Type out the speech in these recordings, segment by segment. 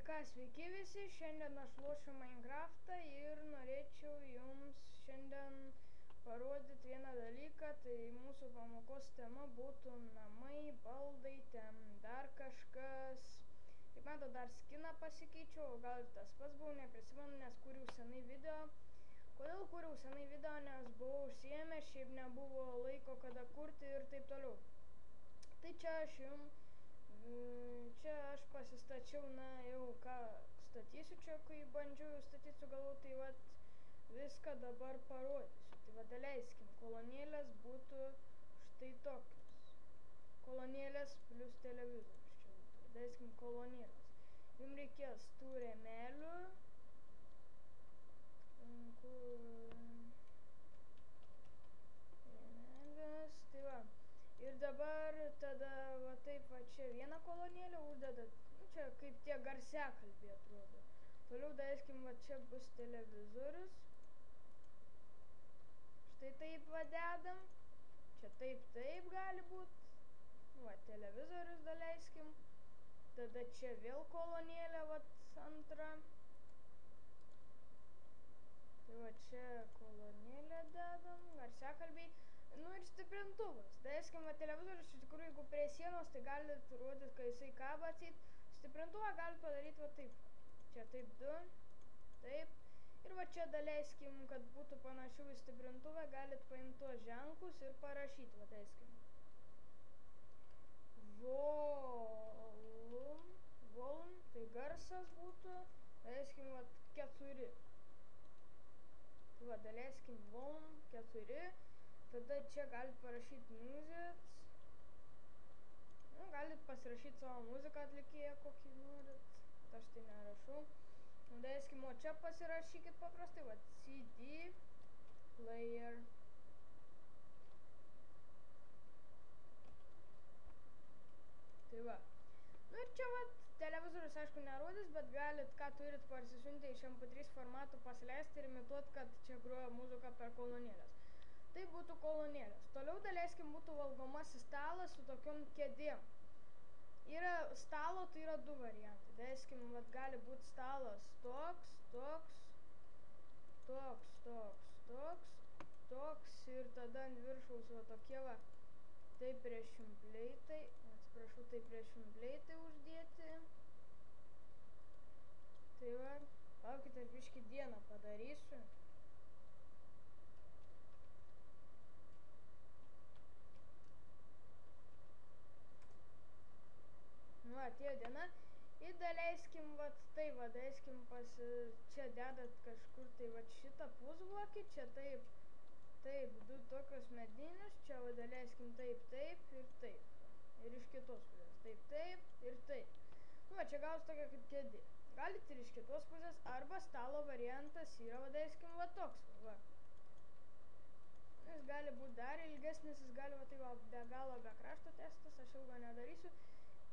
ką, sveiki visi, šiandien aš lošiu Minecraftą ir norėčiau jums šiandien parodyti vieną dalyką, tai mūsų pamokos tema būtų namai, baldai, ten dar kažkas. Kaip mato, dar skiną pasikeičiau, o gal tas pats buvo, neprisimenu, nes kūriau senai video. Kodėl kūriau senai video, nes buvau užsiėmęs, šiaip nebuvo laiko kada kurti ir taip toliau. Tai čia aš pasistačiau, jau ką statysiu čia, kai bandžiau statyti su galvu, tai vat viską dabar parodysiu. Tai va, daleiskim, kolonėlės būtų štai tokios. Kolonėlės plus televizorius čia būtų. Daleiskim, kolonėlės. Jums reikės tų rėmelių. Rėmelės, tai va. Ir dabar tada va taip va čia vieną kolonėlę uždedat, čia kaip tie garsiakalbiai atrodo. Toliau daleiskim, va čia bus televizorius. Štai taip va dedam. Čia taip gali būt. Va televizorius daleiskim. Tada čia vėl kolonėlė va antra. Tai va čia kolonėlę dedam, garsiakalbiai. Ir stiprintuvas. Daleiskim, va televizorius iš tikrųjų, jeigu prie sienos, tai galit rodyti, kai jisai kaba atseit. Stiprintuvą galit padaryti va taip. Čia taip du, taip. Ir va čia daleiskim, kad būtų panašiau į stiprintuvą, galit paimti tuos ženklus ir parašyti, va daleiskim. Volum, tai garsas būtų, daleiskim, va 4. Tai va, daleiskim, volum 4. Tada čia galit parašyti muzikas. Galit pasirašyti savo muziką atlikėją, kokį norit. Bet aš tai nerašau. Daleiskim, o čia pasirašykit paprastai, va, CD player. Tai va. Ir čia va, televizorius aišku nerodys, bet galit, ką turit parsisiuntę iš MP3 formatų pasileisti ir imituoti, kad čia groja muzika per kolonėlės. Tai būtų kolonėlės. Toliau daleiskim būtų valgomasis stalas su tokiom kėdėm. Yra stalo, tai yra 2 variantai. Daleiskim, vat gali būti stalas toks ir tada ant viršaus va tokie va, taip prieš impleitai, atsiprašau, taip prieš impleitai uždėti. Tai va, palaukite, biškį dieną padarysiu. Atėjo diena ir daleiskim, daleiskim, čia dedat kažkur tai va šitą pusblokį, čia taip, 2 tokios medinius, čia va daleiskim taip ir taip. Ir iš kitos pusės, taip ir taip. Čia gaus tokia kaip kėdė. Galit ir iš kitos pusės, arba stalo variantas yra, va daleiskim, va toks, va. Jis gali būti dar ilgesnis, jis gali va tai va be galo, be krašto testas, aš ilgo nedarysiu.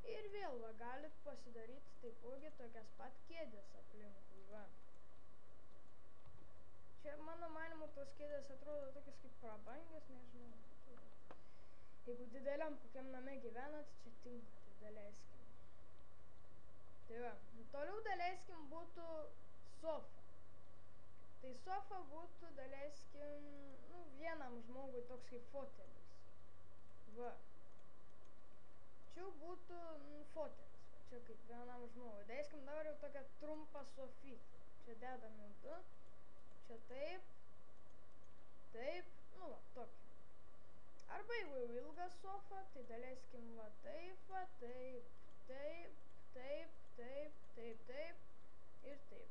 Ir vėl va, galit pasidaryti taipogi tokias pat kėdės aplinkui, va. Čia mano manimu tos kėdės atrodo tokios kaip prabangės, nežinau. Jeigu dideliam kokiam name gyvenat, čia tinka, tai daleiskim. Tai va, toliau daleiskim būtų sofa. Tai sofa būtų daleiskim, vienam žmogui toks kaip fotelis. Va. Čia būtų fotelis, čia kaip vienam žmogui. Daleiskim dabar jau tokia trumpa sofytė. Čia dedam jau 2. Čia taip. Va, tokia. Arba jeigu jau ilga sofa, tai daleiskim va taip ir taip.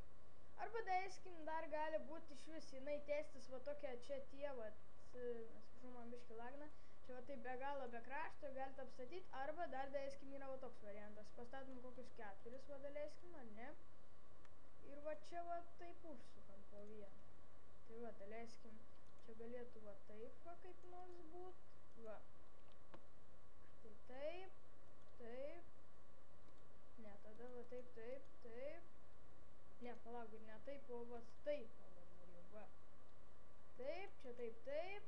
Arba daleiskim dar gali būti iš vis jinai tęstis va tokia čia tie, va, atsiprašau, man biškį lagina. Čia va taip be galo, be krašto galite apstatyti, arba dar daleiskim yra va toks variantas. Pastatom kokius 4, va daleiskim, ar ne? Ir va čia va taip užsukam po vieną. Tai va daleiskim, čia galėtų va taip va kaip nors būt. Va. Štai taip. Ne, tada va taip. Ne, palaukit, ne taip, o va taip. Va. Taip, čia taip.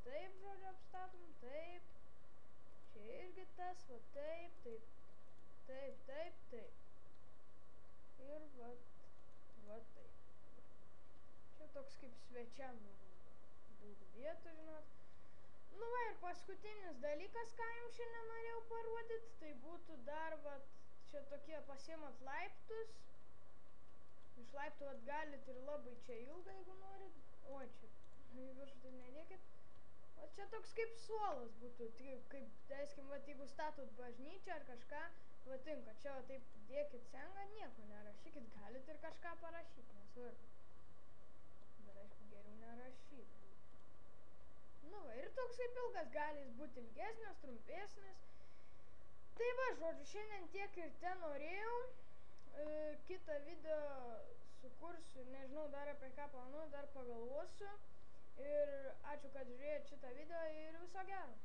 Taip, žodžiu, apstatom, taip. Čia irgi tas, va taip. ir va taip. Čia toks kaip svečiam daug vietų, žinot. Nu va, ir paskutinis dalykas, ką jums šiandien norėjau parodyti, tai būtų dar, va, čia tokie pasiimat laiptus. Iš laiptų vat galit ir labai čia ilgą, jeigu norit. O, čia į viršų tai nedėkit. O čia toks kaip suolas būtų, kaip, teiskim, vat, jeigu statot bažnyčią ar kažką, va tinka. Čia va taip dėkit sengą, nieko nerašykit, galit ir kažką parašyti, nesvarbu. Bet aišku, geriau nerašyt. Nu va, ir toks kaip ilgas gali jis būti ilgesnis, trumpesnis. Tai va, žodžiu, šiandien tiek ir ten norėjau. Kitą video sukursiu, nežinau dar apie ką planuoju, dar pagalvosiu. Ir ačiū, kad žiūrėjot šitą video ir viso gero.